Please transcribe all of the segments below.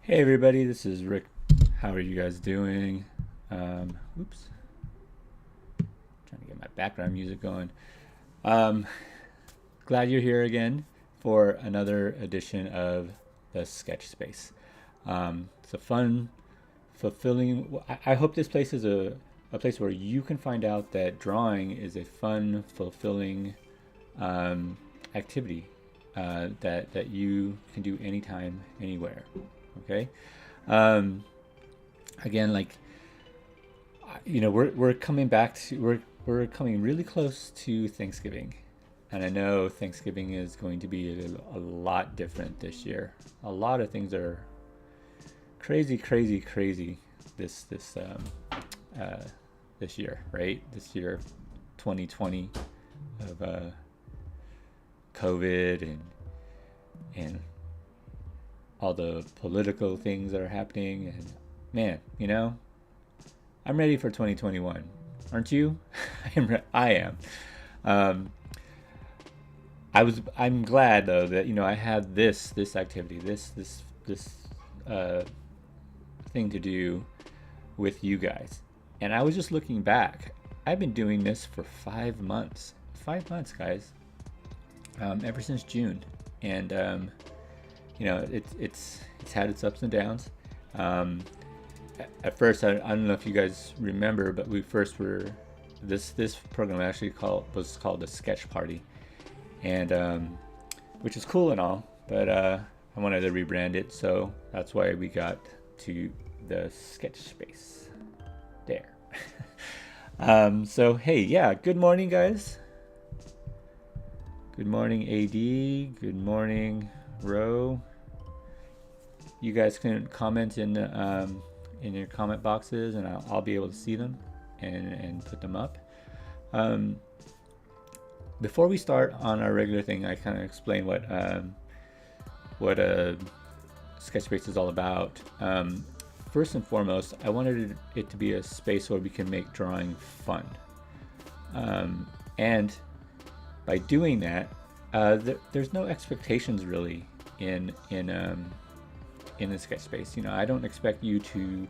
Hey everybody, this is Rick. How are you guys doing? Oops, trying to get my background music going. Um, Glad you're here again for another edition of the Sketch Space. It's a fun, fulfilling. I hope this place is a place where you can find out that drawing is a fun, fulfilling activity that you can do anytime, anywhere. Okay. Um, Again, like we're coming back to we're coming really close to Thanksgiving, and I know Thanksgiving is going to be a lot different this year. A lot of things are crazy, crazy, crazy uh, this year, right? This year, 2020 of COVID and all the political things that are happening, and man, I'm ready for 2021. Aren't you? I am. Um, I'm glad though that I had this activity, this uh, thing to do with you guys. And I was just looking back. I've been doing this for 5 months. 5 months, guys. Ever since June, and it's had its ups and downs. Um, at first, I don't know if you guys remember, but we first were this program actually was called the Sketch Party, and which is cool and all, but I wanted to rebrand it, so that's why we got to the Sketch Space there. So hey, yeah, good morning, guys. Good morning, AD. Good morning, Ro. You guys can comment in your comment boxes, and I'll be able to see them and put them up. Um, Before we start on our regular thing, I kind of explain what a Sketchbase is all about. First and foremost, I wanted it to be a space where we can make drawing fun, and by doing that, there's no expectations really in the sketch space. I don't expect you to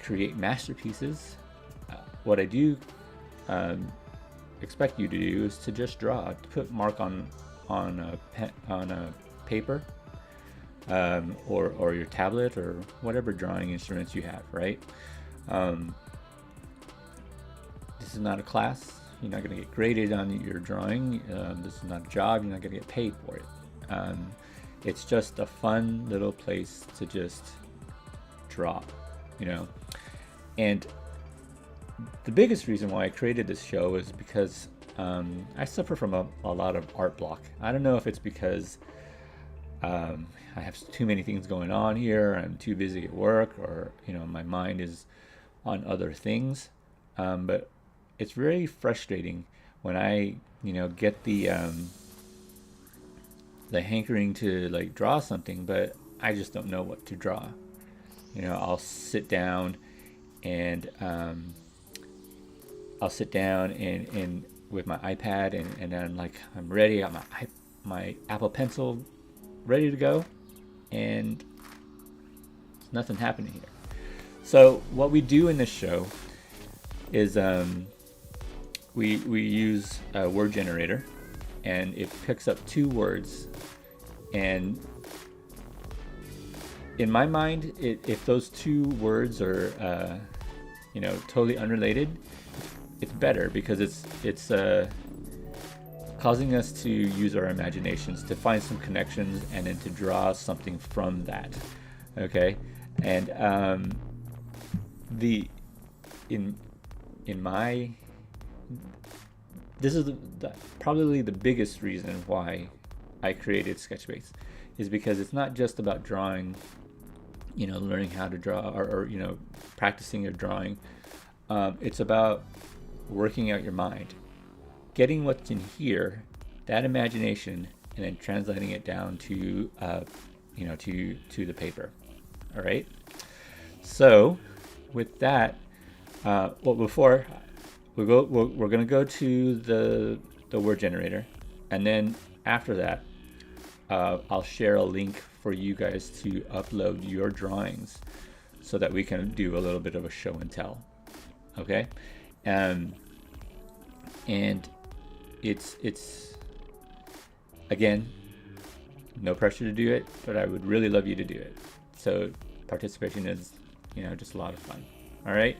create masterpieces. What I do expect you to do is to just draw, to put mark on a paper, or your tablet, or whatever drawing instruments you have. Right. Um, this is not a class. You're not going to get graded on your drawing. This is not a job. You're not going to get paid for it. It's just a fun little place to just draw, And the biggest reason why I created this show is because I suffer from a lot of art block. I don't know if it's because I have too many things going on here. I'm too busy at work, or my mind is on other things. But it's very frustrating when I get the hankering to like draw something, but I just don't know what to draw. I'll sit down and and with my iPad, and then I'm ready. I got my Apple Pencil ready to go, and nothing happening here. So what we do in this show is we use a word generator, and it picks up two words, and in my mind, if those two words are totally unrelated, it's better, because it's causing us to use our imaginations to find some connections, and then to draw something from that. Okay. And the in my this is probably the biggest reason why I created Sketchbase, is because it's not just about drawing, learning how to draw, or practicing your drawing. It's about working out your mind, getting what's in here, that imagination, and then translating it down to to the paper. All right. So with that, before we're going to go to the word generator, and then after that I'll share a link for you guys to upload your drawings so that we can do a little bit of a show and tell. Okay, and it's again, no pressure to do it, but I would really love you to do it. So participation is, just a lot of fun. All right,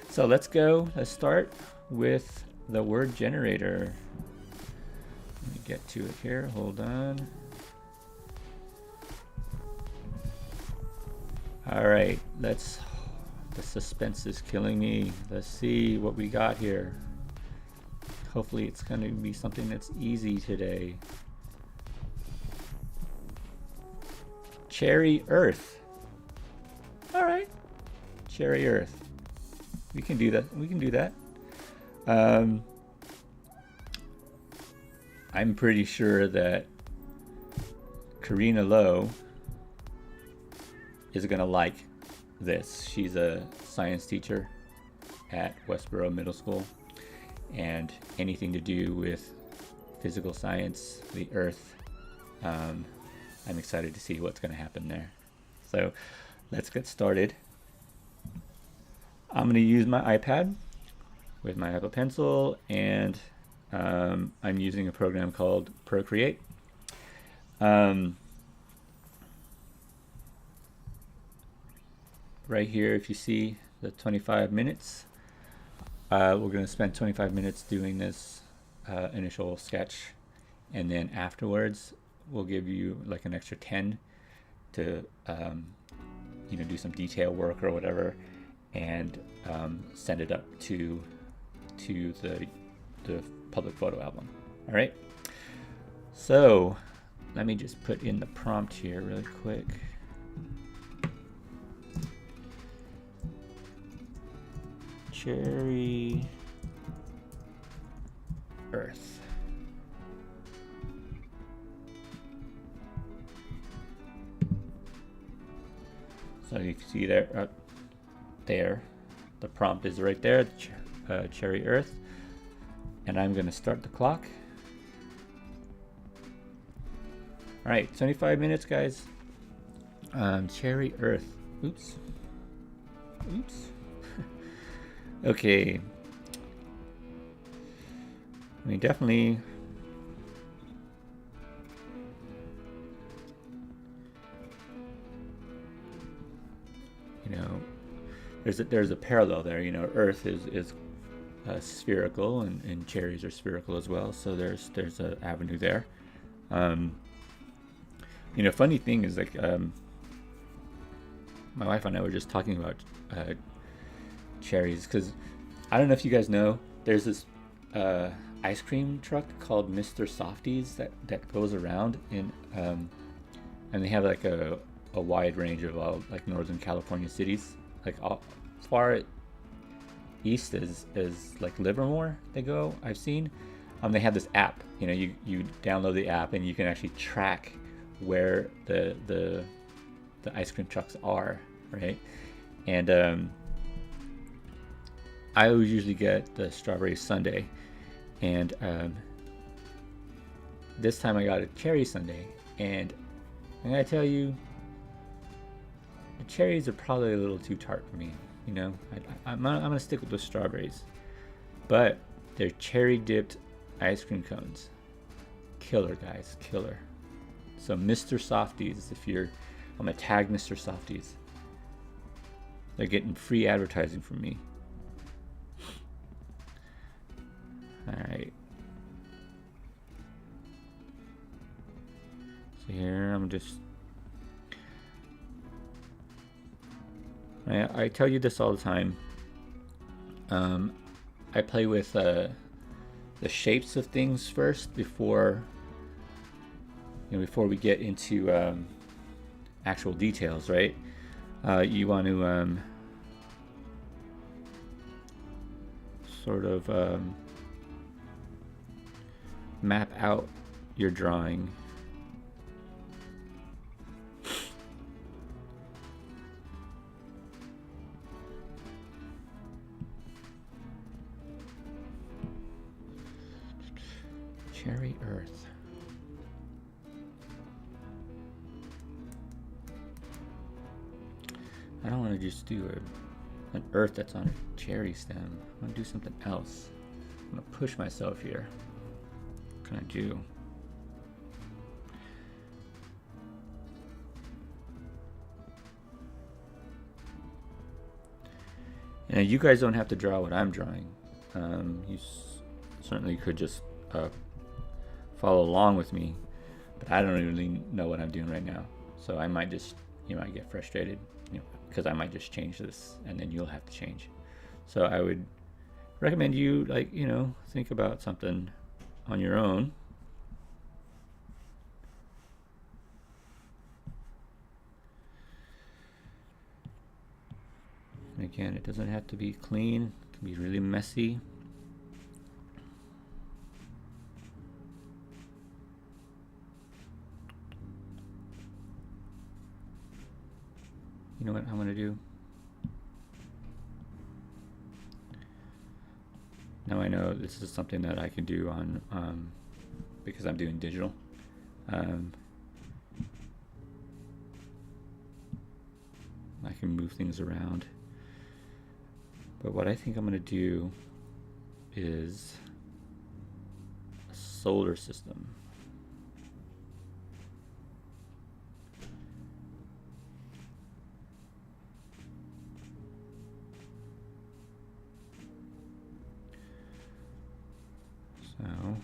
so let's start with the word generator. Let me get to it here, hold on. All right, the suspense is killing me. Let's see what we got here. Hopefully it's going to be something that's easy today. Cherry Earth. All right, Cherry Earth. We can do that. We can do that. I'm pretty sure that Karina Lowe is gonna like this. She's a science teacher at Westboro Middle School, and anything to do with physical science, the Earth, I'm excited to see what's gonna happen there. So let's get started. I'm gonna use my iPad with my Apple Pencil, and I'm using a program called Procreate. Right here, if you see the 25 minutes, we're going to spend 25 minutes doing this initial sketch, and then afterwards we'll give you like an extra 10 to do some detail work or whatever, and send it up to the public photo album. All right, so let me just put in the prompt here really quick. Cherry Earth. So you can see there, the prompt is right there, Cherry Earth. And I'm going to start the clock. All right, 25 minutes, guys. Cherry Earth. Oops. Okay. I mean, definitely. There's a parallel there. Earth is spherical, and cherries are spherical as well. So there's an avenue there. Funny thing is, like, my wife and I were just talking about cherries, because I don't know if you guys know, there's this ice cream truck called Mr. Softies that goes around and they have like a wide range of like Northern California cities, like as far east as like Livermore they go, I've seen. They have this app, you download the app and you can actually track where the ice cream trucks are, right? And I always usually get the strawberry sundae, and this time I got a cherry sundae, and I'm gonna tell you, the cherries are probably a little too tart for me. I'm gonna stick with the strawberries, but they're cherry dipped ice cream cones. Killer, guys, killer. So Mr. Softies, I'm gonna tag Mr. Softies. They're getting free advertising from me. All right. So here I'm just. I tell you this all the time. I play with the shapes of things first before we get into actual details, right? You want to sort of map out your drawing. Cherry Earth. I don't want to just do an earth that's on a cherry stem. I want to do something else. I'm going to push myself here. What can I do? And you guys don't have to draw what I'm drawing. You certainly could just follow along with me, but I don't really know what I'm doing right now. So I might just, you might get frustrated, because I might just change this and then you'll have to change. So I would recommend you, like, think about something on your own. And again, it doesn't have to be clean. It can be really messy. You know what I'm going to do? Now I know this is something that I can do on, because I'm doing digital. I can move things around. But what I think I'm going to do is a solar system. So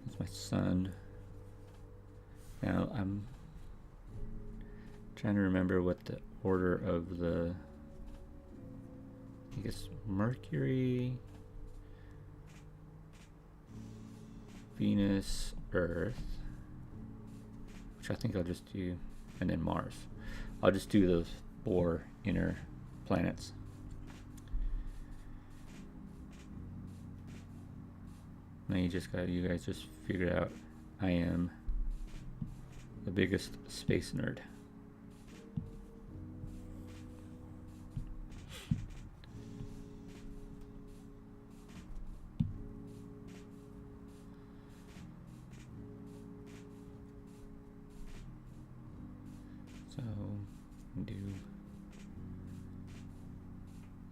that's my sun. Now I'm trying to remember what the order of the, I guess, Mercury, Venus, Earth, which I think I'll just do, and then Mars. I'll just do those 4 inner planets. Now you guys just figured out I am the biggest space nerd. So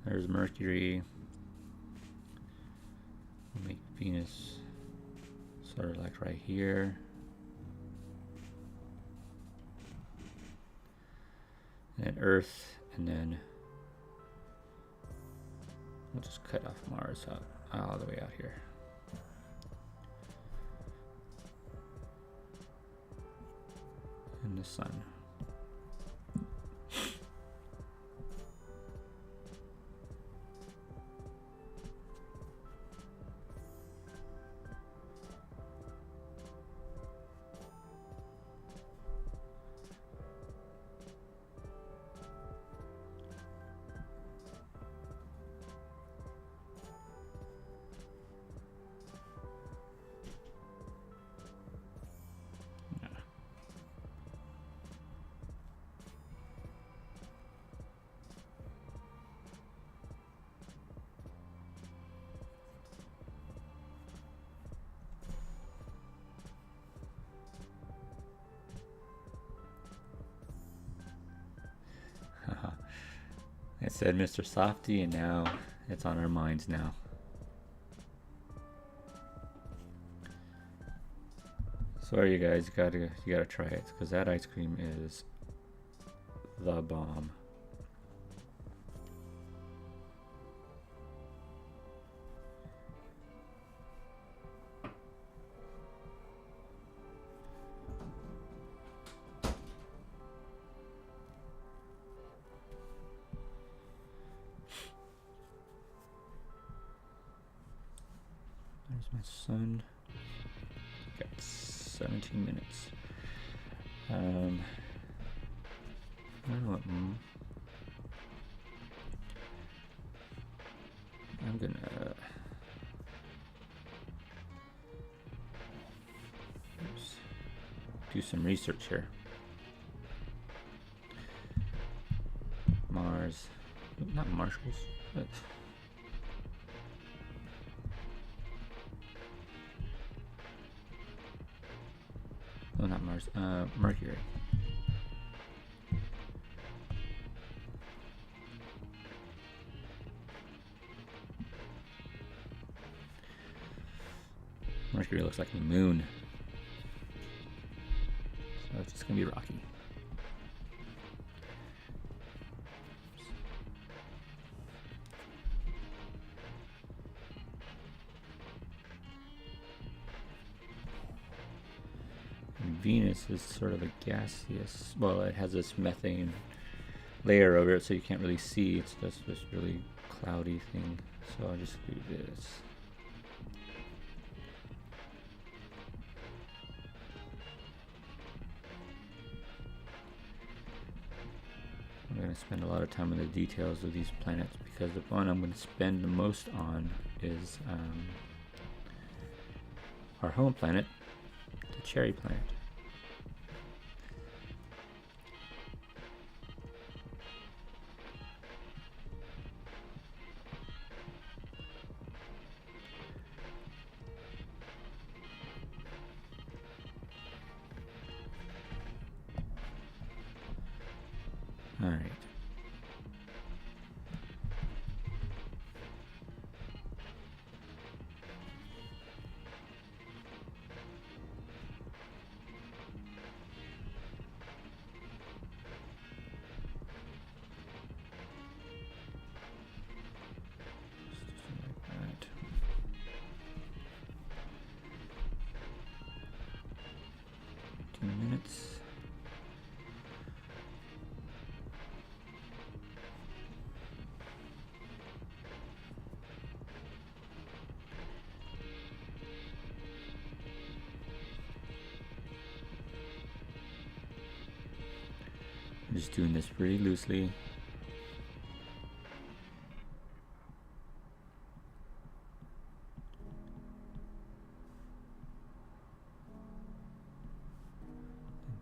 there's Mercury. We'll make Venus sort of like right here. And then Earth, and then we'll just cut off Mars all the way out here. And the sun. It said Mr. Softy, and now it's on our minds now. Sorry, you guys, you gotta try it, because that ice cream is the bomb. There's my son. Got 17 minutes. I don't know what. I'm gonna do some research here. Mars, not Marshalls, but Oh, not Mars. Mercury. Mercury looks like the moon. So it's just gonna be rocky. And Venus is sort of a gaseous, well, it has this methane layer over it, so you can't really see. It's just this really cloudy thing. So I'll just do this. I'm going to spend a lot of time on the details of these planets because the one I'm going to spend the most on is our home planet, the Cherry Planet. All right. Like that. 2 minutes. I'm just doing this pretty loosely.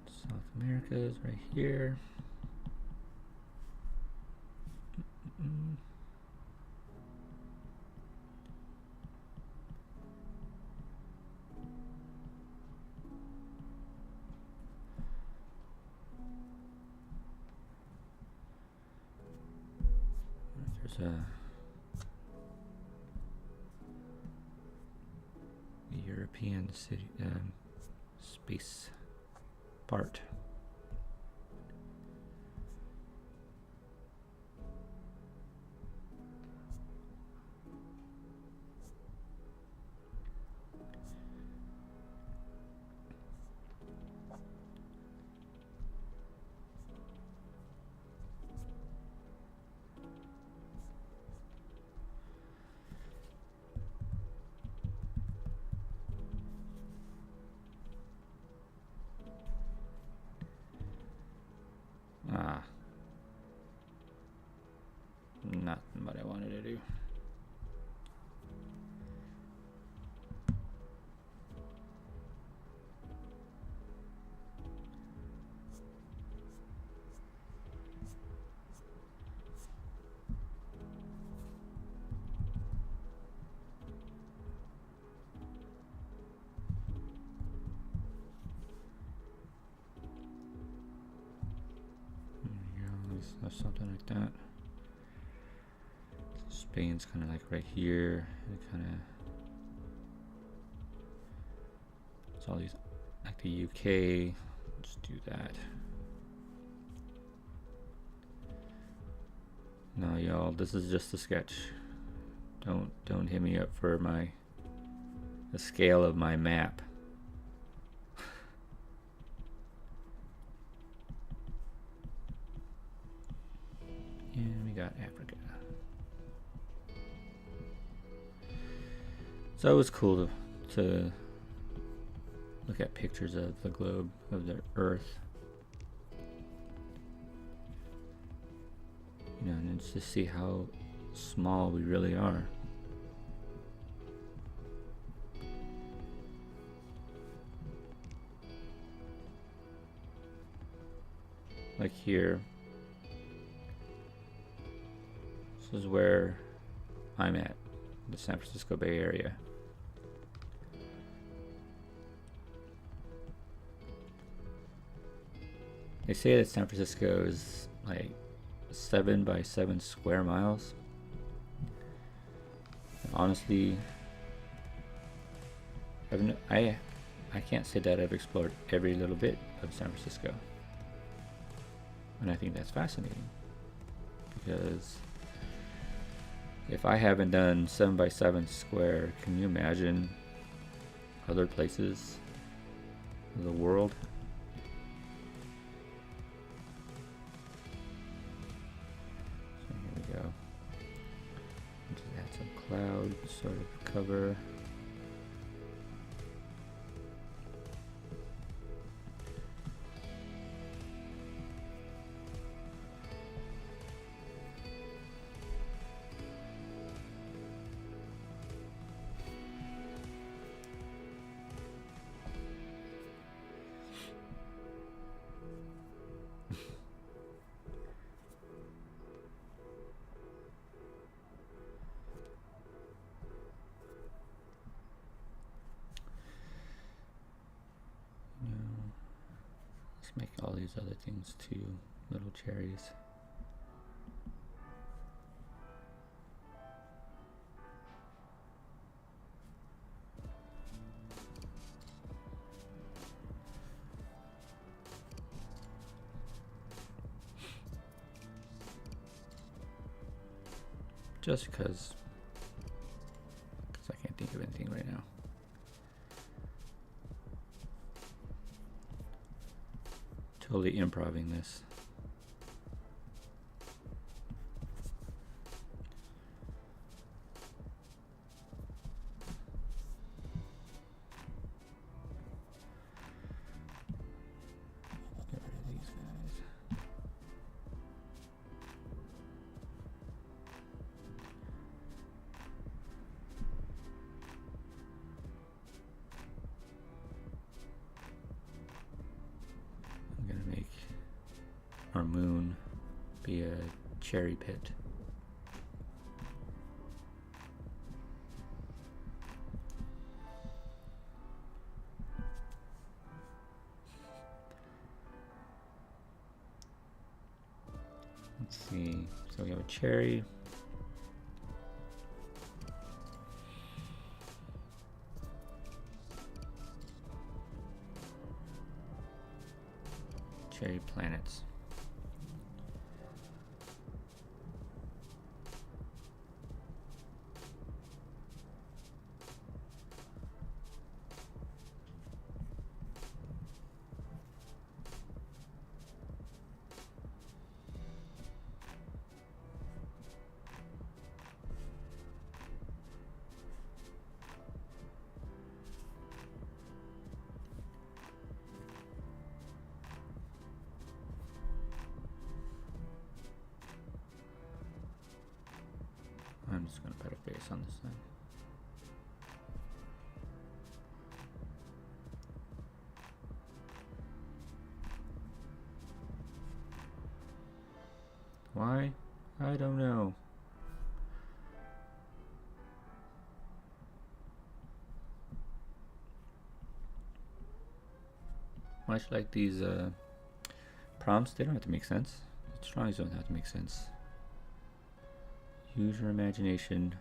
South America is right here. There's a European city space part. Not what I wanted to do. Or something like that. Spain's kind of like right here. It kind of, it's all these like the UK. Let's do that. No, y'all, this is just a sketch. Don't hit me up for the scale of my map. And we got Africa. So it was cool to look at pictures of the globe, of the Earth. You know, and just to see how small we really are. Like here. This is where I'm at, the San Francisco Bay Area. They say that San Francisco is like 7 by 7 square miles. And honestly, I can't say that I've explored every little bit of San Francisco. And I think that's fascinating, because if I haven't done 7 by 7 square, can you imagine other places of the world? So here we go. Just add some cloud sort of cover. Let's make all these other things too little cherries. Just because I can't think of anything right now. Totally improvising this. Get rid of these guys. I'm gonna make our moon be a cherry pit. Let's see, so we have a cherry. Cherry planets. I'm just going to put a face on this thing. Why? I don't know. Much like these prompts, they don't have to make sense. The drawings don't have to make sense. Use your imagination.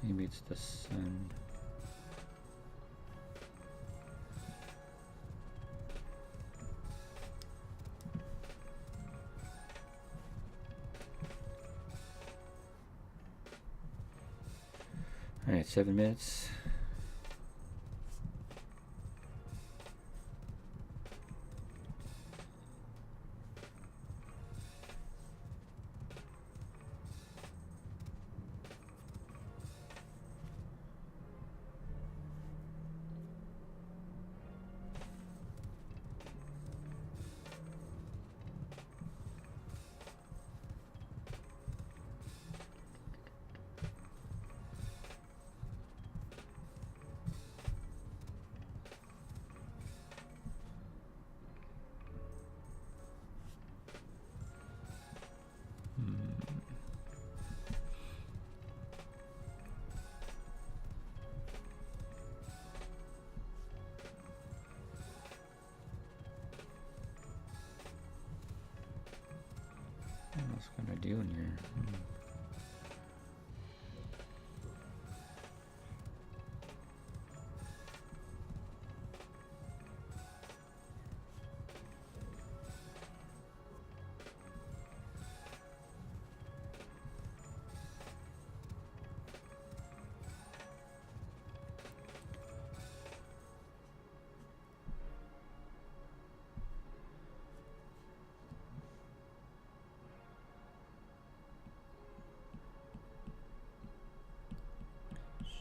Maybe it's the sun. All right, 7 minutes. What am I doing here?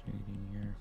Shading here.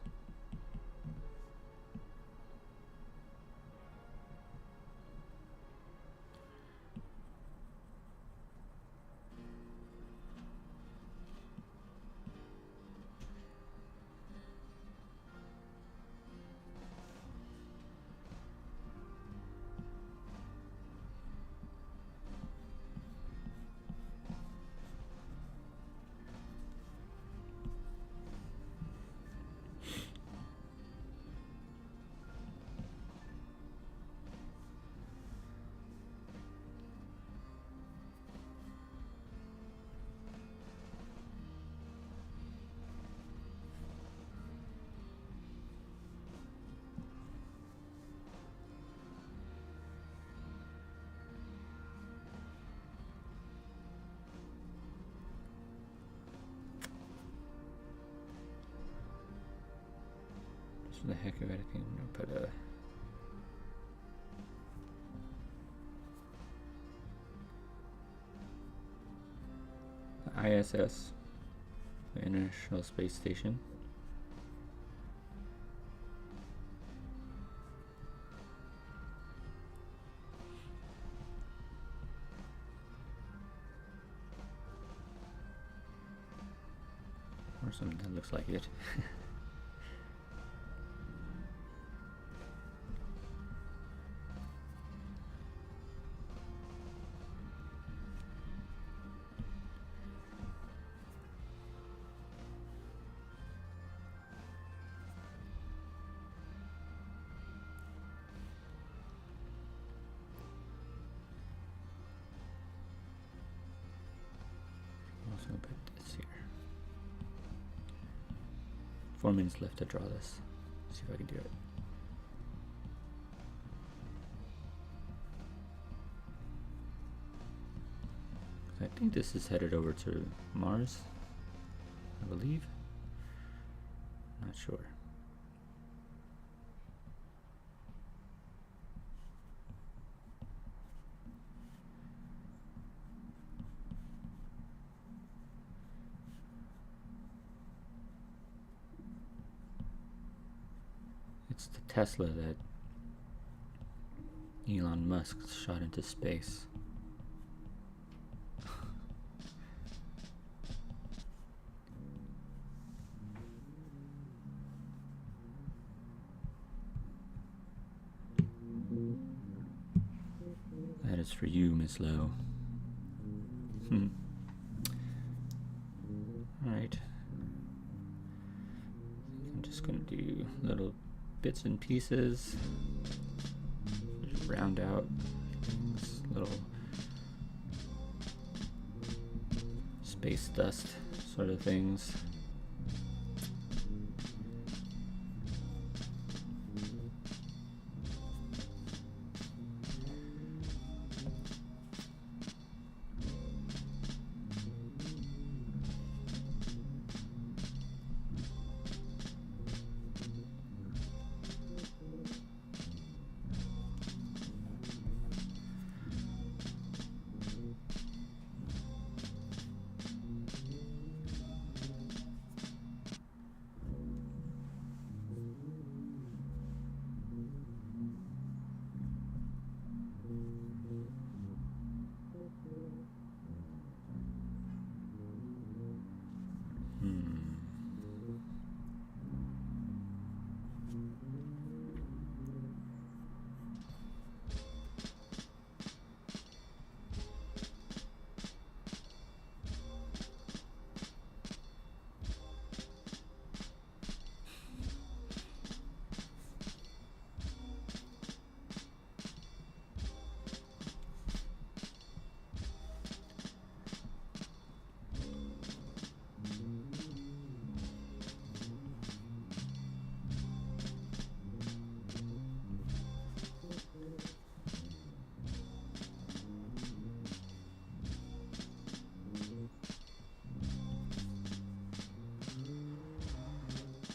Just for the heck of it, I think I'm gonna put a ISS, the International Space Station. Or something that looks like it. I'm also gonna put this here. 4 minutes left to draw this. See if I can do it. I think this is headed over to Mars, I believe. Not sure. It's the Tesla that Elon Musk shot into space. That is for you, Miss Lowe. Alright. I'm just gonna do little bits and pieces. Just round out things, little space dust sort of things.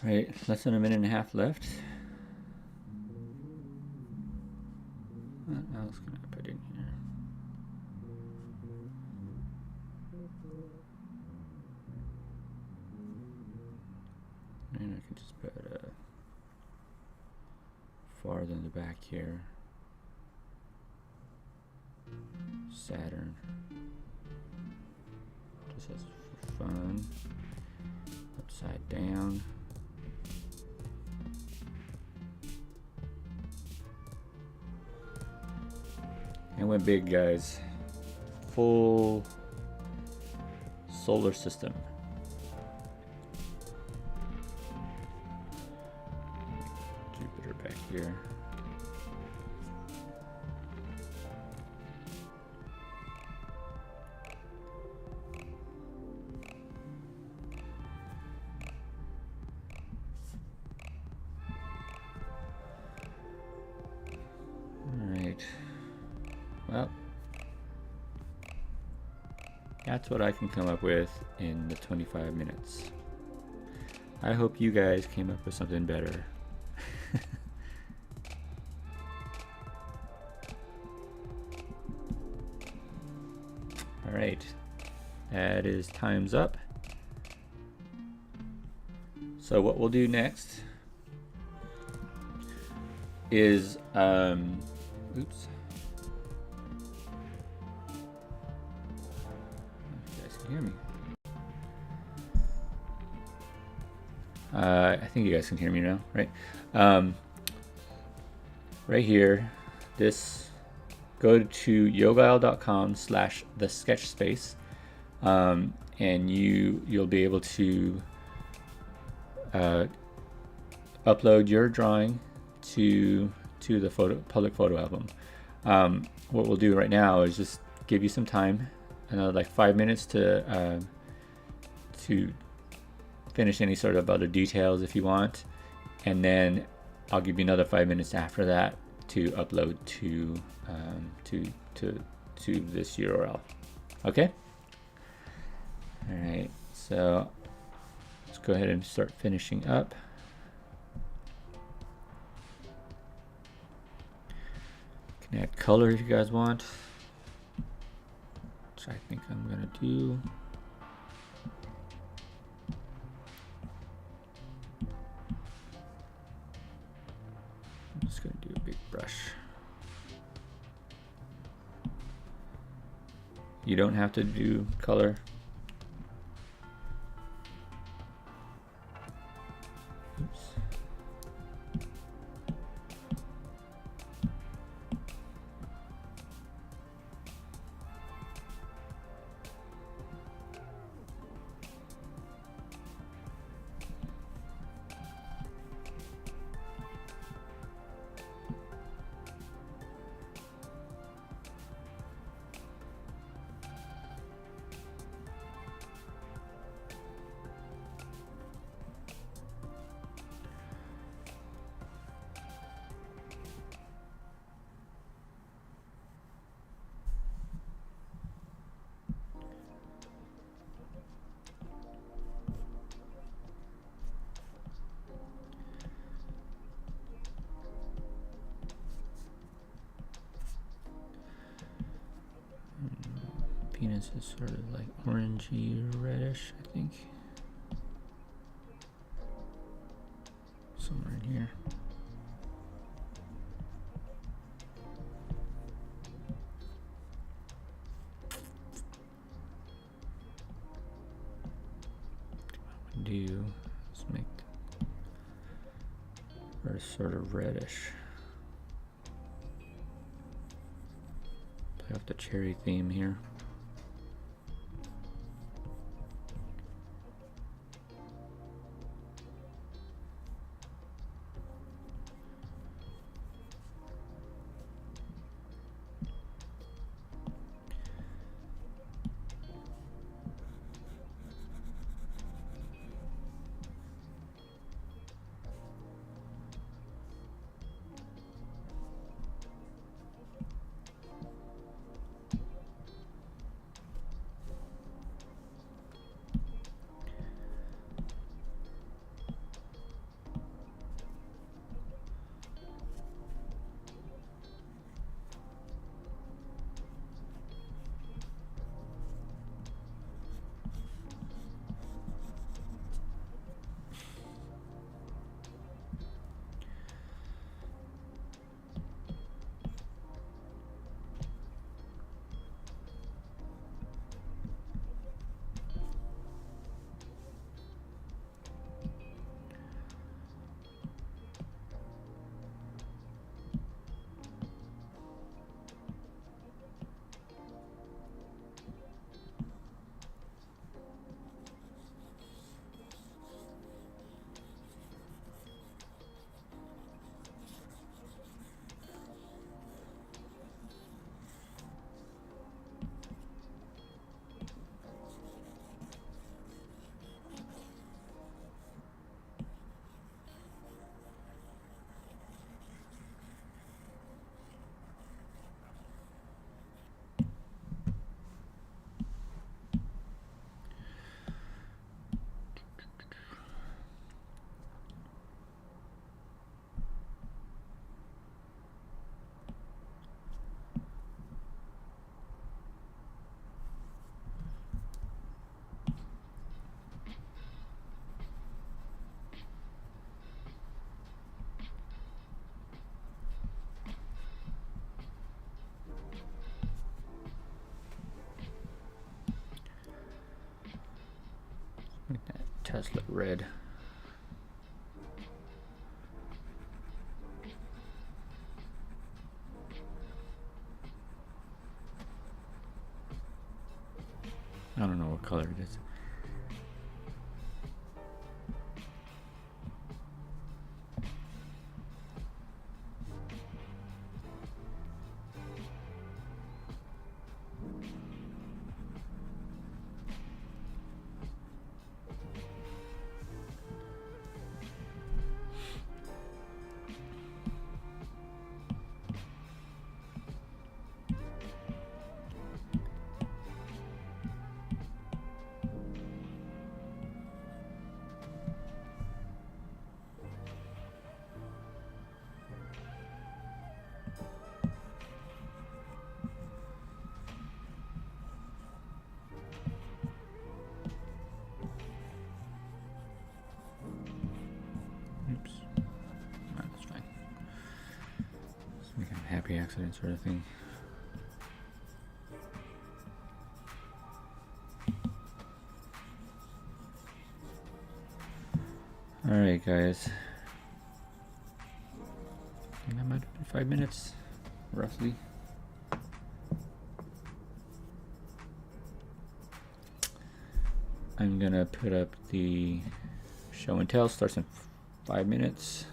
Right, less than a minute and a half left. What else can I put in here? And I can just put farther in the back here. Saturn. Just as for fun. Upside down. And went big, guys. Full solar system. Jupiter back here. Well, that's what I can come up with in the 25 minutes. I hope you guys came up with something better. All right, that is time's up. So what we'll do next is, oops. Hear me. I think you guys can hear me now, right? Right here, go to yogaile.com/thesketchspace, and you'll be able to upload your drawing to the public photo album. What we'll do right now is just give you some time, another like 5 minutes to finish any sort of other details if you want, and then I'll give you another 5 minutes after that to upload to this URL. Okay. All right. So let's go ahead and start finishing up. You can add color if you guys want, which I think I'm gonna do. I'm just gonna do a big brush. You don't have to do color. Oops. Penis is sort of like orangey reddish, I think. Somewhere in here. Let's make her sort of reddish. Play off the cherry theme here. Tesla red. I don't know what color it is. Oops. Alright, that's fine. Just make a happy accident sort of thing. Alright, guys. I think that might have been 5 minutes, roughly. I'm gonna put up the show and tell. Starts in 5 minutes.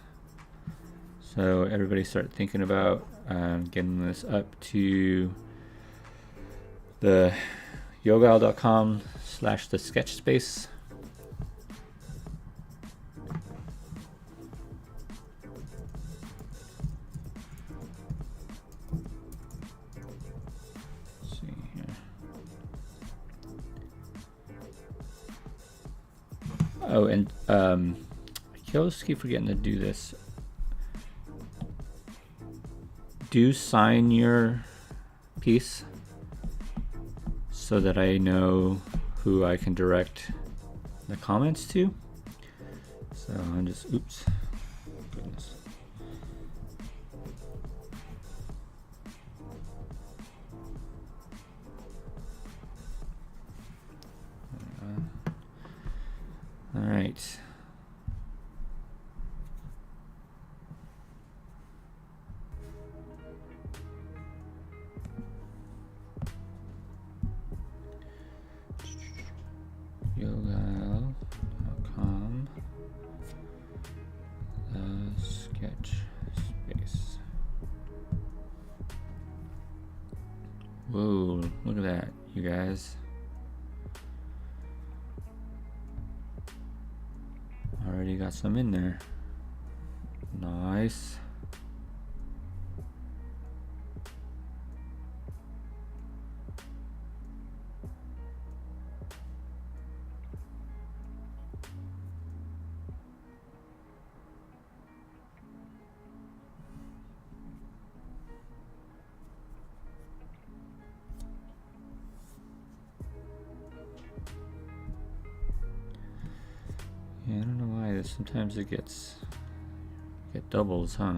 So everybody start thinking about getting this up to the yogal.com/the sketch space. Let's see here. Oh, and I always keep forgetting to do this. Do sign your piece so that I know who I can direct the comments to. So I'm just, oops, goodness. All right. yogal.com sketch space. Whoa, look at that, you guys. Already got some in there. Nice. Yeah, I don't know why this sometimes it get doubles, huh?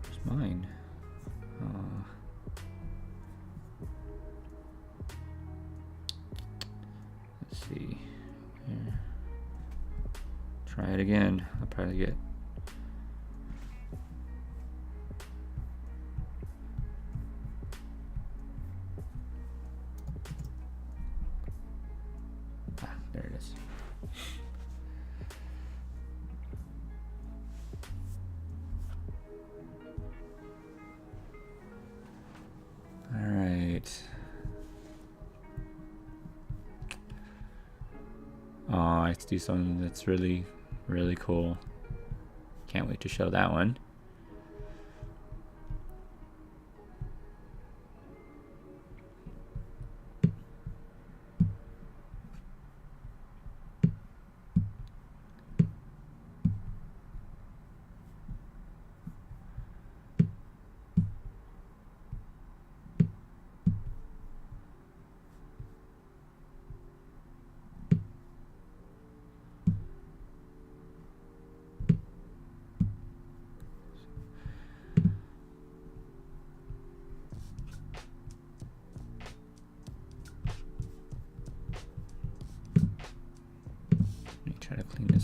Where's mine? Let's see. Here. Try it again. I'll probably get. There it is. All right. Oh, I have to do something that's really, really cool. Can't wait to show that one.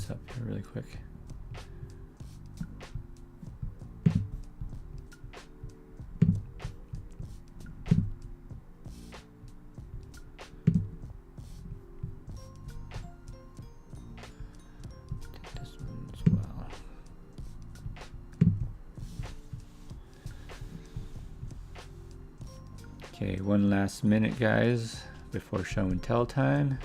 this up here really quick. Take this one as well. Okay, one last minute, guys, before show and tell time.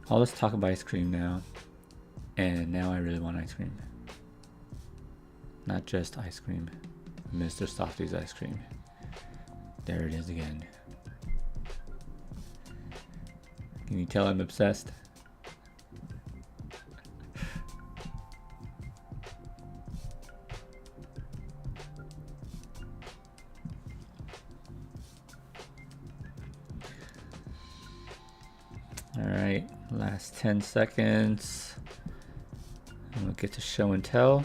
Oh, let's talk about ice cream now. And now I really want ice cream. Not just ice cream. Mr. Softy's ice cream. There it is again. Can you tell I'm obsessed? All right, last 10 seconds. And we'll get to show and tell.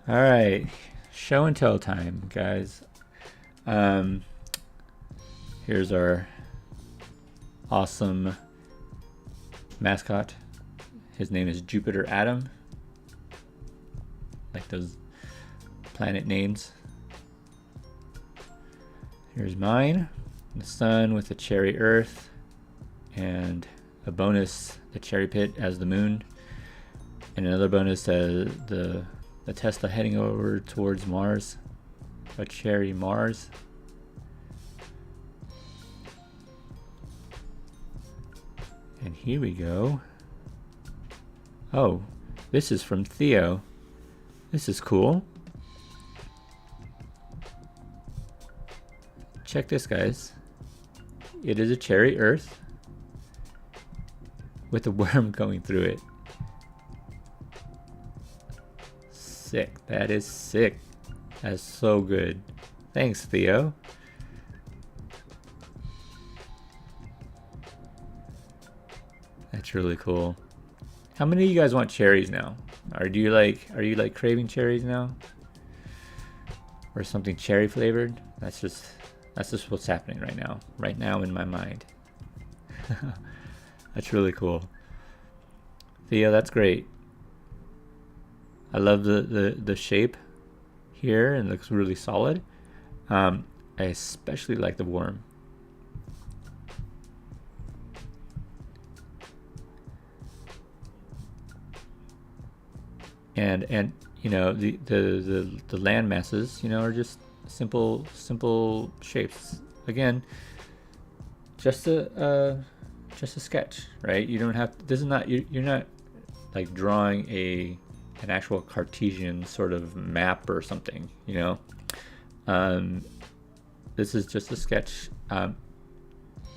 All right, show and tell time, guys. Here's our awesome mascot. His name is Jupiter Atom. Like those planet names. Here's mine. The sun with the cherry earth. And a bonus, the cherry pit as the moon. And another bonus, the Tesla heading over towards Mars, a cherry Mars. And here we go. Oh, this is from Theo. This is cool. Check this, guys. It is a cherry Earth with a worm going through it. Sick. That is sick. That's so good. Thanks, Theo. That's really cool. How many of you guys want cherries now? Are you like craving cherries now? Or something cherry flavored? That's just what's happening right now. Right now in my mind. That's really cool. Theo, that's great. I love the shape here, and it looks really solid. I especially like the worm. And you know, the land masses, you know, are just simple shapes. Again, just a sketch, right? You don't have, this is not, you're not like drawing an actual Cartesian sort of map or something, you know. This is just a sketch.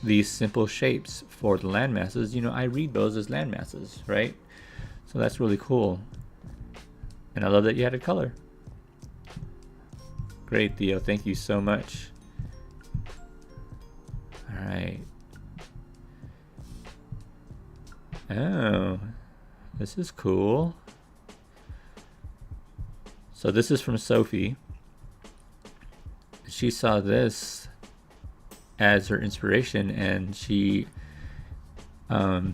These simple shapes for the land masses, you know, I read those as land masses, right? So that's really cool. And I love that you added color. Great, Theo. Thank you so much. All right. Oh, this is cool. So this is from Sophie. She saw this as her inspiration, and she, you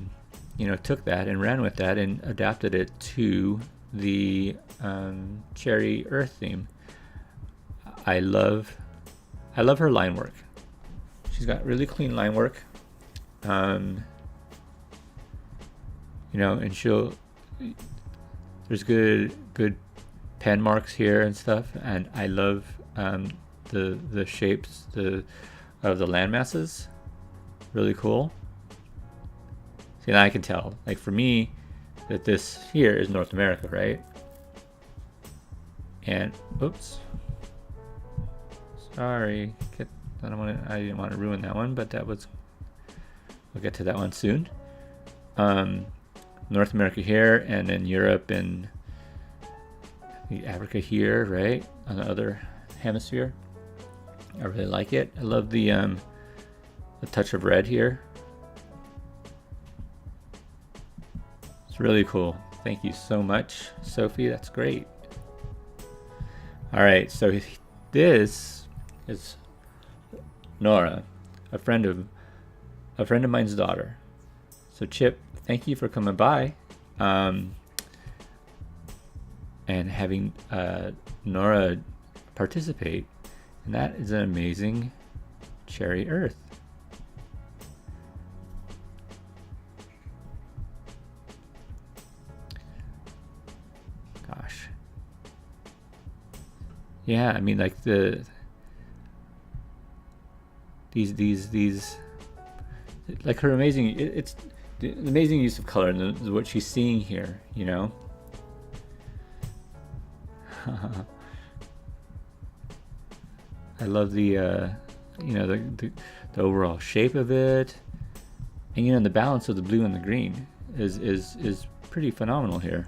know, took that and ran with that and adapted it to the cherry earth theme. I love her line work. She's got really clean line work. You know, and there's good pen marks here and stuff, and I love the shapes of the land masses. Really cool. See, now I can tell, like, for me, that this here is North America, right? And oops, sorry, I didn't want to ruin that one, but we'll get to that one soon. North America here, and then Europe and Africa here, right, on the other hemisphere. I really like it. I love the touch of red here. It's really cool. Thank you so much, Sophie. That's great. All right, so this is Nora, a friend of mine's daughter. So Chip, thank you for coming by, and having Nora participate. And that is an amazing cherry earth. Gosh. Yeah, I mean, like these like her amazing, it's the amazing use of color and what she's seeing here, you know. I love the you know, the overall shape of it, and you know, the balance of the blue and the green is pretty phenomenal here.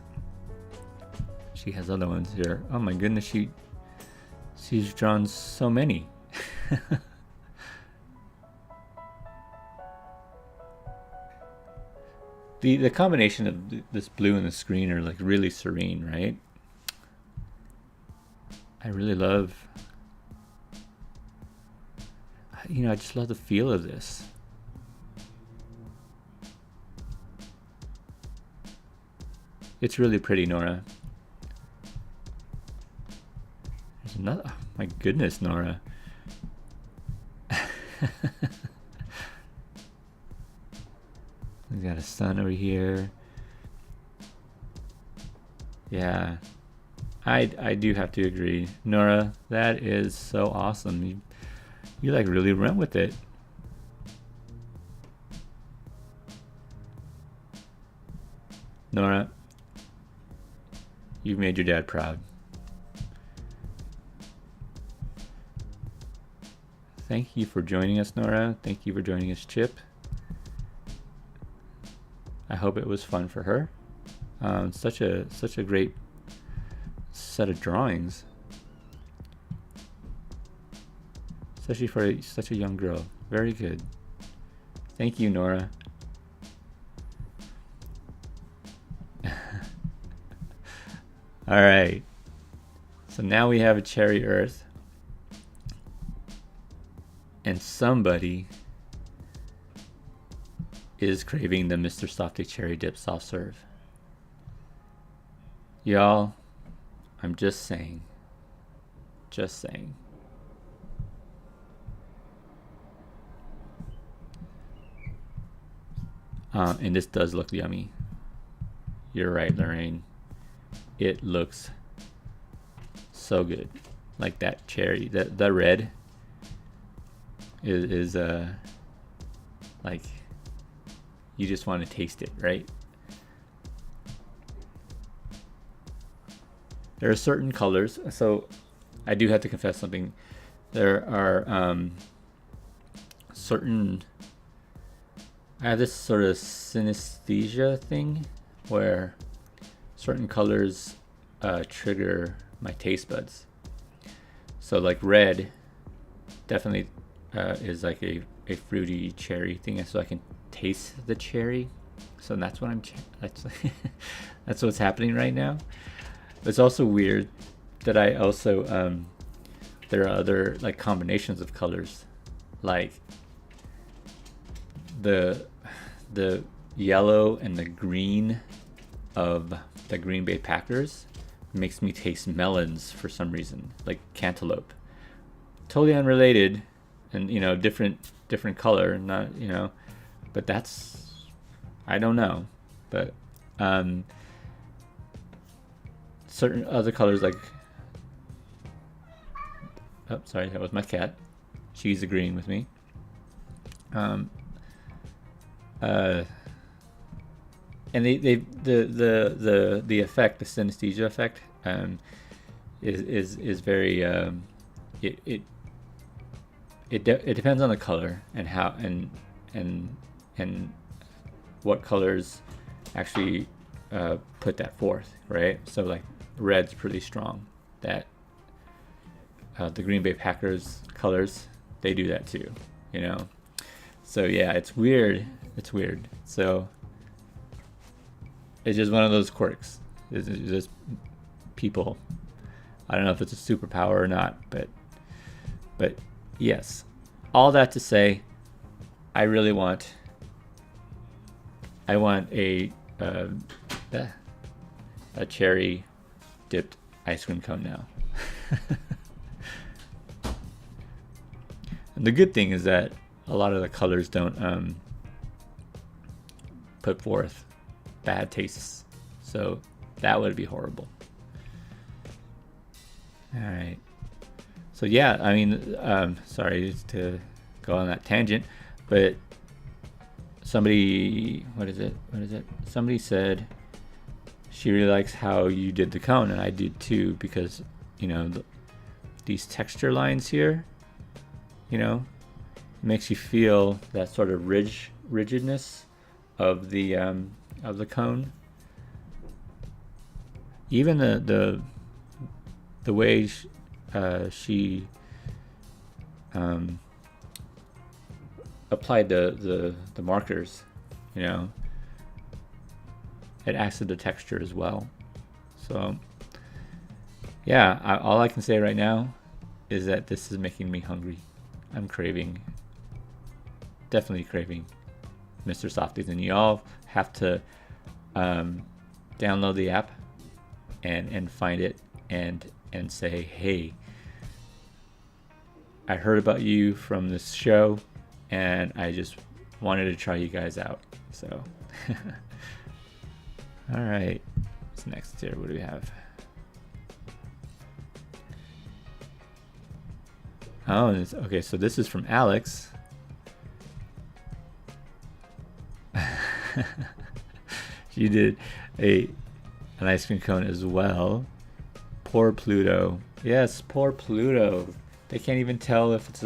She has other ones here. Oh my goodness, she's drawn so many. The combination of this blue and this green are like really serene, right? I really love, you know, I just love the feel of this. It's really pretty, Nora. There's another, oh my goodness, Nora. We got a sun over here. Yeah, I do have to agree, Nora. That is so awesome. You like really went with it. Nora, you've made your dad proud. Thank you for joining us, Nora. Thank you for joining us, Chip. I hope it was fun for her. Such a great set of drawings, especially for such a young girl. Very good. Thank you, Nora. All right. So now we have a cherry earth, and somebody is craving the Mr. Softy Cherry Dip soft serve. Y'all, I'm just saying. Just saying. And this does look yummy. You're right, Lorraine. It looks so good. Like that cherry, the red is like, you just want to taste it, right? There are certain colors, so I do have to confess something. There are certain, I have this sort of synesthesia thing where certain colors trigger my taste buds. So like red definitely is like a fruity cherry thing, so I can taste the cherry. So that's what that's what's happening right now. It's also weird that I also there are other like combinations of colors, like the yellow and the green of the Green Bay Packers makes me taste melons for some reason, like cantaloupe. Totally unrelated, and you know, different color, not, you know, but that's, I don't know, but certain other colors like, oh sorry, that was my cat. She's agreeing with me. And the effect, the synesthesia effect, is very it depends on the color and how and what colors actually put that forth, right? So like red's pretty strong. That the Green Bay Packers colors, they do that too, you know. So yeah, it's weird. It's weird. So it's just one of those quirks. It's just people. I don't know if it's a superpower or not, but yes. All that to say, I really want. I want a cherry dipped ice cream cone now. And the good thing is that a lot of the colors don't put forth bad tastes, so that would be horrible. All right. So yeah, I mean, sorry to go on that tangent, but somebody, what is it? Somebody said she really likes how you did the cone, and I did too, because, you know, these texture lines here, you know, it makes you feel that sort of rigidness of the cone. Even the way she applied the markers, you know, it adds to the texture as well. So yeah, all I can say right now is that this is making me hungry. I'm definitely craving Mr. Softies, and you all have to download the app and find it and say, hey, I heard about you from this show and I just wanted to try you guys out. So all right, what's next here? What do we have? Oh, okay, so this is from Alex. She did an ice cream cone as well. Poor Pluto. Yes, poor Pluto. They can't even tell if it's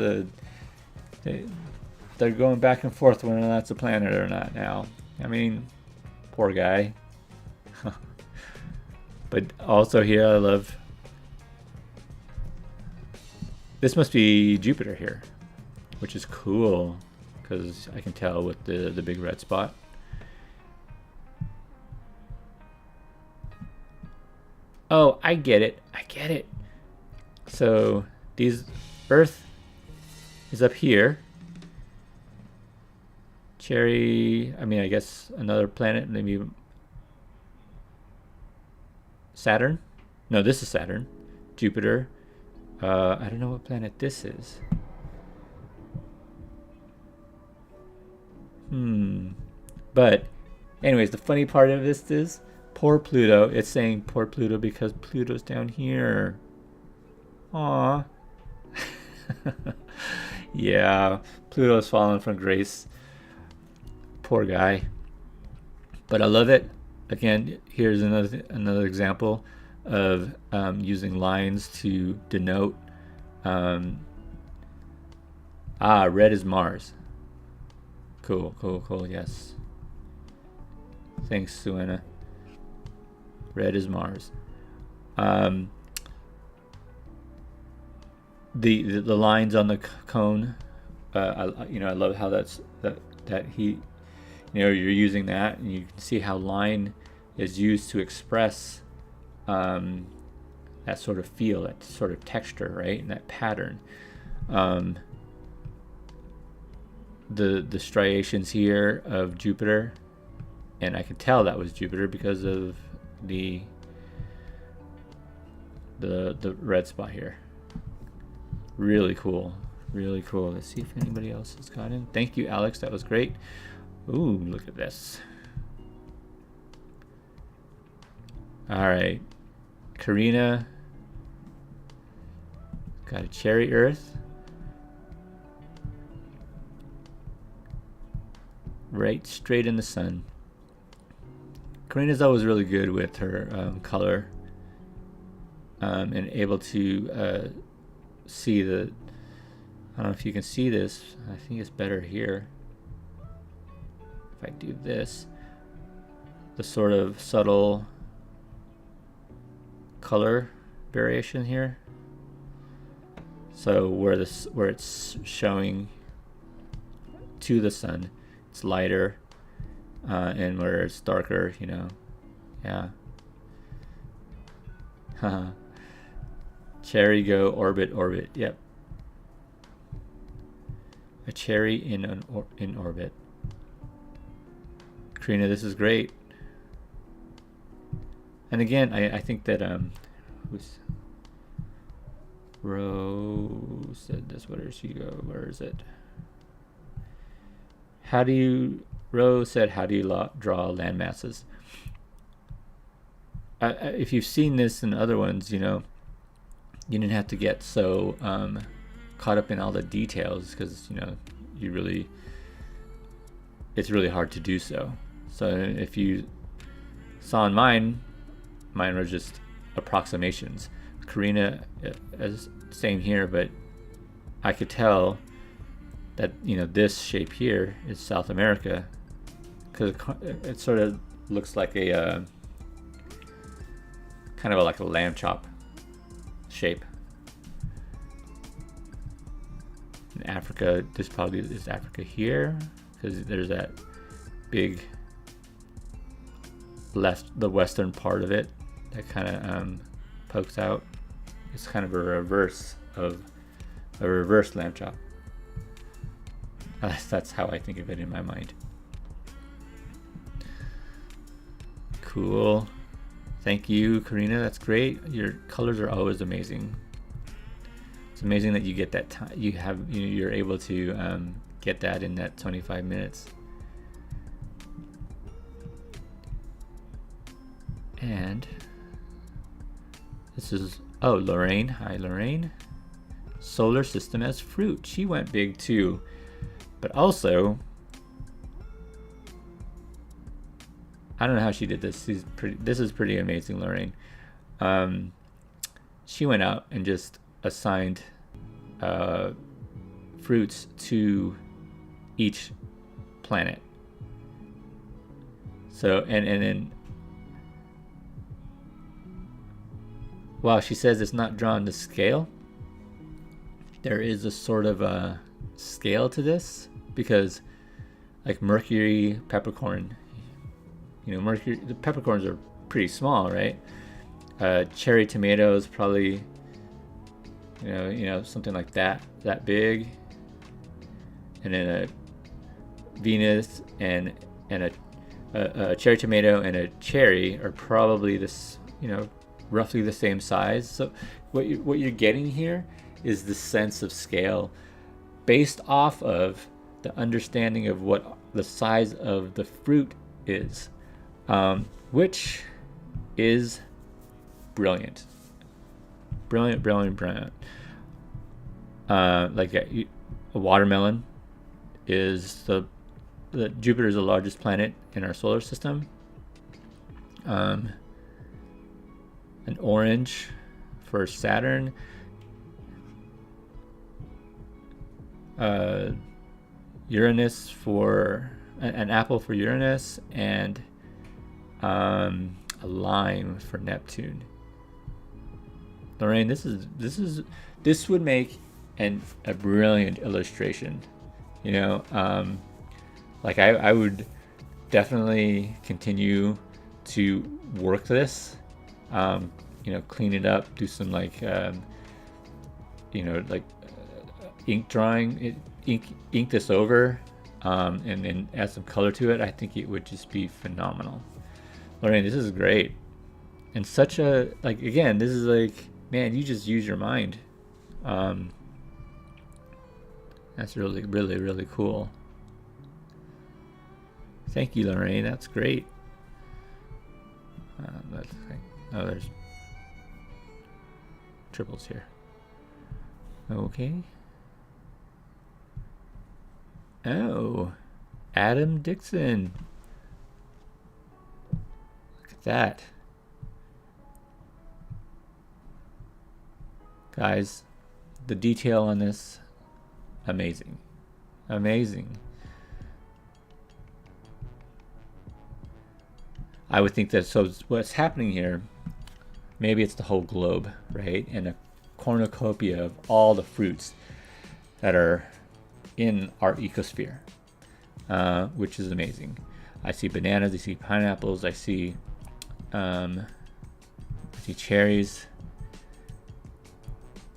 they're going back and forth whether that's a planet or not now. I mean, poor guy. But also here, I love. This must be Jupiter here, which is cool because I can tell with the big red spot. Oh, I get it. So Earth is up here. I guess another planet, maybe Saturn. No, this is Saturn. Jupiter. I don't know what planet this is. But anyways, the funny part of this is poor Pluto. It's saying poor Pluto because Pluto's down here. Aww. Yeah, Pluto's fallen from grace. Poor guy. But I love it. Again, here's another example of using lines to denote. Red is Mars. Cool. Yes. Thanks, Suena. Red is Mars. The lines on the cone. I love how that he, you're using that, and you can see how line is used to express that sort of feel, that sort of texture, right, and that pattern. The striations here of Jupiter, and I could tell that was Jupiter because of the red spot here. Really cool. Let's see if anybody else has got in. Thank you, Alex. That was great. Ooh, look at this. All right, Karina got a cherry Earth. Right straight in the sun. Karina's always really good with her color and able to see the. I don't know if you can see this. I think it's better here. If I do this, the sort of subtle color variation here. So where it's showing to the sun, it's lighter, and where it's darker, yeah. Cherry go orbit. Yep. A cherry in orbit. Karina, this is great. And again, I think that Rose said this. Where does she go? Where is it? Rose said, how do you draw land masses? If you've seen this in other ones, you didn't have to get so caught up in all the details, because it's really hard to do so. So if you saw in mine were just approximations. Karina, same here, but I could tell that this shape here is South America, because it sort of looks like a kind of like a lamb chop shape. In Africa, this probably is Africa here, because there's that big the western part of it that kind of pokes out. It's kind of a reverse lamb chop. That's how I think of it in my mind. Cool. Thank you, Karina. That's great. Your colors are always amazing. It's amazing that you get that time. You're able to get that in that 25 minutes. And this is Lorraine. Hi, Lorraine. Solar system as fruit. She went big too, but also I don't know how she did this. This is pretty amazing, Lorraine. She went out and just assigned fruits to each planet. So and then while she says it's not drawn to scale, there is a sort of a scale to this, because like Mercury peppercorn, Mercury, the peppercorns are pretty small, right? Cherry tomatoes probably, something like that big, and then a Venus and a cherry tomato and a cherry are probably this, roughly the same size. So what you're getting here is the sense of scale based off of the understanding of what the size of the fruit is, which is brilliant. Like a watermelon is the Jupiter is the largest planet in our solar system. An orange for Saturn. Uranus for an apple for Uranus, and a lime for Neptune. Lorraine, this would make a brilliant illustration. Like I would definitely continue to work this. Clean it up, do some ink drawing, ink this over, and then add some color to it. I think it would just be phenomenal. Lorraine, this is great. And such a, again, this is man, you just use your mind. That's really, really, really cool. Thank you, Lorraine. That's great. There's triples here. Okay. Oh, Adam Dixon. Look at that. Guys, the detail on this, amazing. Amazing. I would think that, so what's happening here, maybe it's the whole globe, right? And cornucopia of all the fruits that are in our ecosphere, which is amazing. I see bananas, I see pineapples, I see cherries,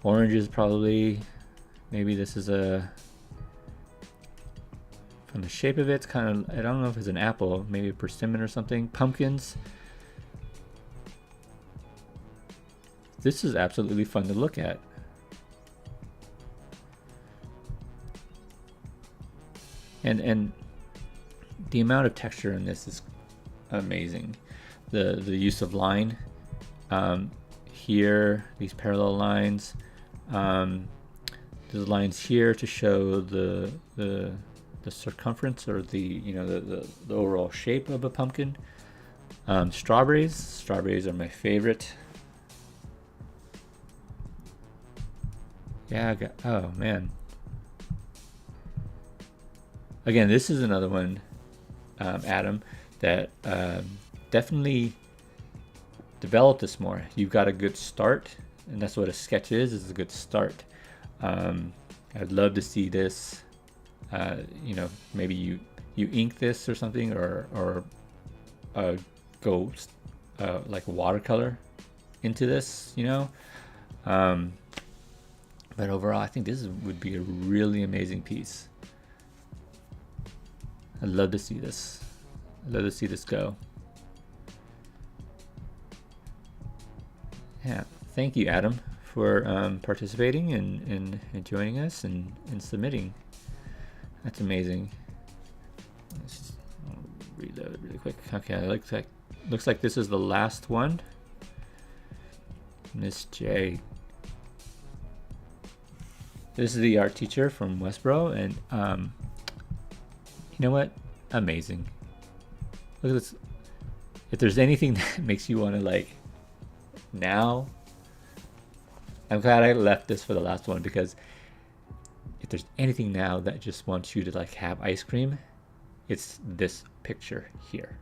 oranges probably. Maybe this is from the shape of it, it's kind of, I don't know if it's an apple, maybe a persimmon or something. Pumpkins. This is absolutely fun to look at. And the amount of texture in this is amazing. The use of line here, these parallel lines. There's lines here to show the circumference, or the overall shape of a pumpkin. Strawberries are my favorite. Yeah, oh man. Again, this is another one, Adam, that definitely develop this more. You've got a good start, and that's what a sketch is a good start. I'd love to see this. Maybe you ink this or something, or go like watercolor into this, but overall I think this would be a really amazing piece. I'd love to see this. I'd love to see this go. Yeah, thank you, Adam, for participating and joining us and submitting. That's amazing. I'll reload really quick. Okay, looks like this is the last one. Miss J. This is the art teacher from Westboro, and you know what? Amazing. Look at this. If there's anything that makes you want to now, I'm glad I left this for the last one, because if there's anything now that just wants you to have ice cream, it's this picture here.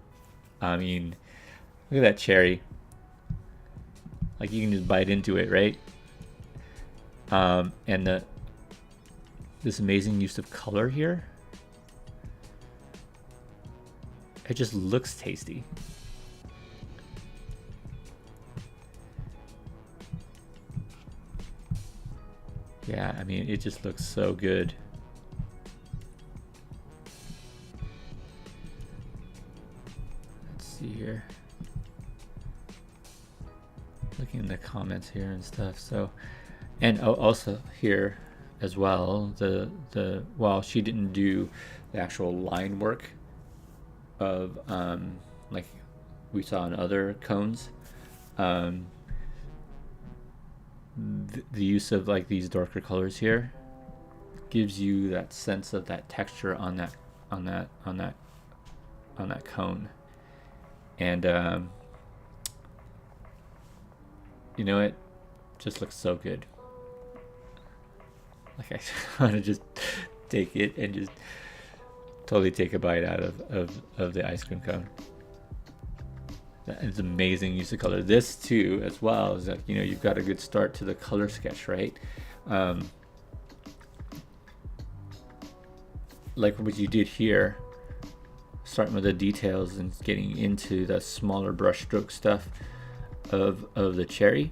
I mean, look at that cherry. You can just bite into it, right? And this amazing use of color here. It just looks tasty. Yeah, I mean, it just looks so good. Let's see here. Looking in the comments here and stuff. So, and also here as well, while she didn't do the actual line work of like we saw in other cones, the use of these darker colors here gives you that sense of that texture on that cone. And it just looks so good. I want to just take it and just totally take a bite out of the ice cream cone. It's amazing use of color. This too, as well, is that you've got a good start to the color sketch, right? Like what you did here, starting with the details and getting into the smaller brushstroke stuff of the cherry.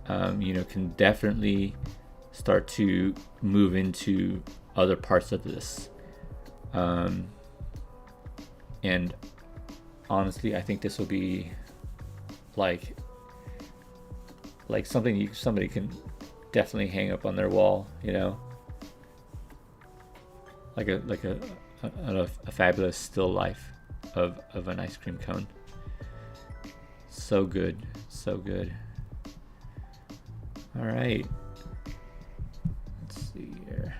Can definitely start to move into other parts of this. And honestly, I think this will be like something somebody can definitely hang up on their wall, like a fabulous still life of an ice cream cone. So good, so good. All right, let's see here.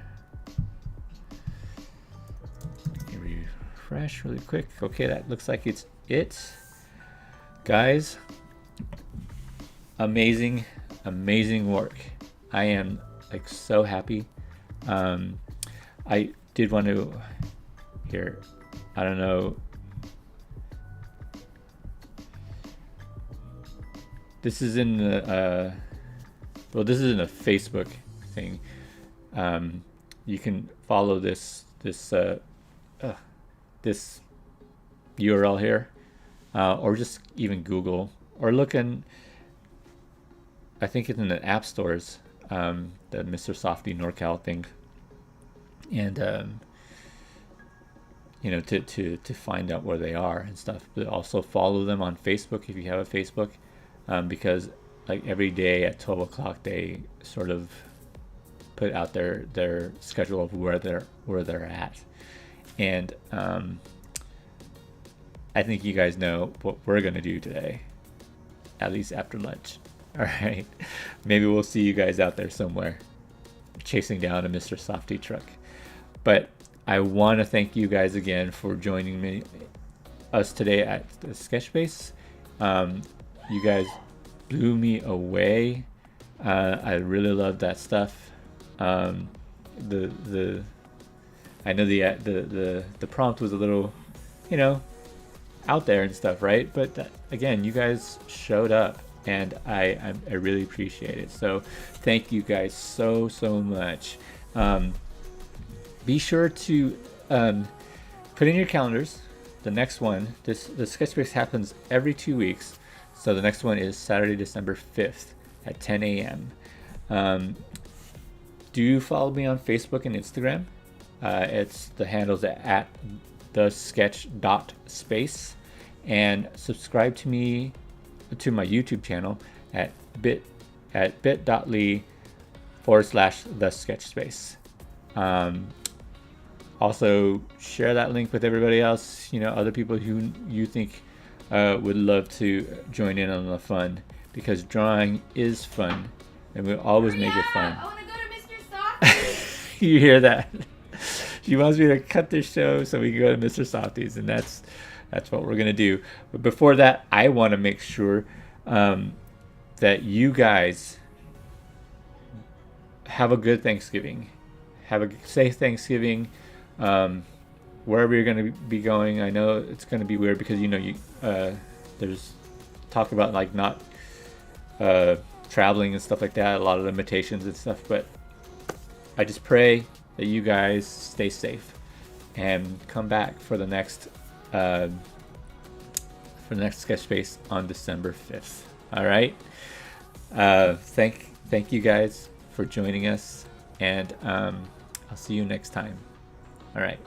Refresh really quick. Okay, that looks like it's it, guys. Amazing work. I am so happy. I did want to here, I don't know, this is in the well, this isn't a Facebook thing. You can follow this URL here, or just even Google, or look in. I think it's in the app stores, the Mr. Softy NorCal thing, and you know, to find out where they are and stuff. But also follow them on Facebook if you have a Facebook, because like every day at 12 o'clock they sort of put out their schedule of where they're at, and I think you guys know what we're gonna do today, at least after lunch. All right, maybe we'll see you guys out there somewhere chasing down a Mr. Softy truck. But I want to thank you guys again for joining us today at the Sketchbase. You guys blew me away. I really love that stuff. I know the prompt was a little, you know, out there and stuff, right? But again, you guys showed up, and I really appreciate it. So thank you guys so much. Be sure to put in your calendars the next one. The Sketchbase happens every 2 weeks, so the next one is Saturday, December 5th at 10 a.m. Do follow me on Facebook and Instagram. It's the handles at thesketch.space, and subscribe to me to my YouTube channel at bit.ly/thesketchspace. Also share that link with everybody else, you know, other people who you think would love to join in on the fun, because drawing is fun, and we always make it fun. I want to go to Mr. Softy's. You hear that? She wants me to cut this show so we can go to Mr. Softy's, and that's what we're gonna do. But before that, I want to make sure that you guys have a good Thanksgiving. Have a safe Thanksgiving, wherever you're gonna be going. I know it's gonna be weird because, you know, there's talk about like not traveling and stuff like that, a lot of limitations and stuff, but I just pray that you guys stay safe and come back for the next Sketchbase on December 5th. All right. Thank you guys for joining us, and I'll see you next time. All right.